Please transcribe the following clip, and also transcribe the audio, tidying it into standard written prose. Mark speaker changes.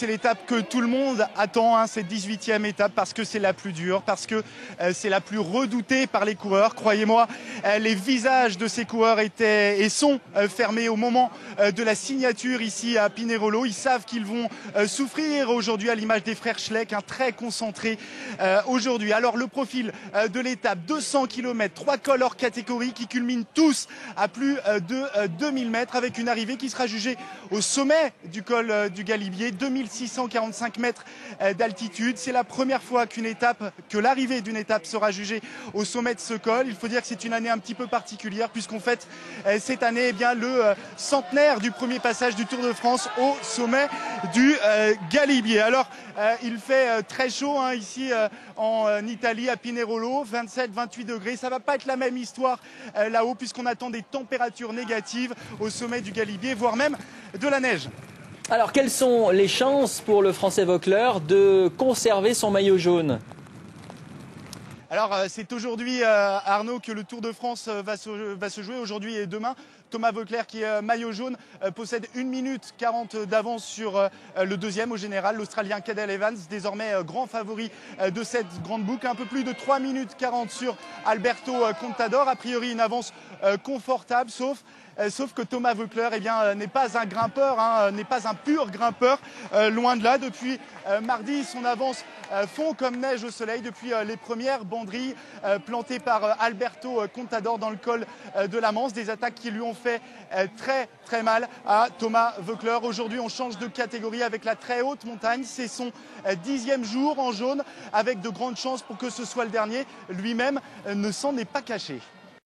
Speaker 1: c'est l'étape que tout le monde attend, hein, cette 18e étape, parce que c'est la plus dure, parce que c'est la plus redoutée par les coureurs. Croyez-moi, les visages de ces coureurs étaient et sont fermés au moment de la signature ici à Pinerolo. Ils savent qu'ils vont souffrir aujourd'hui, à l'image des frères Schleck, hein, très concentrés aujourd'hui. Alors le profil de l'étape, 200 km, 3 cols hors catégorie qui culminent tous à plus de 2000 mètres, avec une arrivée qui sera jugée au sommet du col du Galibier, 2645 mètres d'altitude. C'est la première fois que l'arrivée d'une étape sera jugée au sommet de ce col. Il faut dire que c'est une année un petit peu particulière, puisqu'on fête cette année le centenaire du premier passage du Tour de France au sommet du Galibier. Alors il fait très chaud, hein, ici en Italie, à Pinerolo, 27-28 degrés. Ça va pas être la même histoire là-haut, puisqu'on attend des températures négatives au sommet du Galibier, voire même de la neige.
Speaker 2: Alors, quelles sont les chances pour le Français Voeckler de conserver son maillot jaune ?
Speaker 1: Alors, c'est aujourd'hui, Arnaud, que le Tour de France va se jouer, aujourd'hui et demain. Thomas Voeckler, qui est maillot jaune, possède 1 minute 40 d'avance sur le deuxième au général, l'Australien Cadel Evans, désormais grand favori de cette grande boucle. Un peu plus de 3 minutes 40 sur Alberto Contador. A priori, une avance confortable, sauf que Thomas Voeckler n'est pas un grimpeur, hein, n'est pas un pur grimpeur, loin de là. Depuis mardi, son avance fond comme neige au soleil depuis les premières banderilles plantées par Alberto Contador dans le col de la Manse. Des attaques qui lui ont fait très mal à Thomas Voeckler. Aujourd'hui, on change de catégorie avec la très haute montagne. C'est son 10e jour en jaune, avec de grandes chances pour que ce soit le dernier. Lui-même ne s'en est pas caché.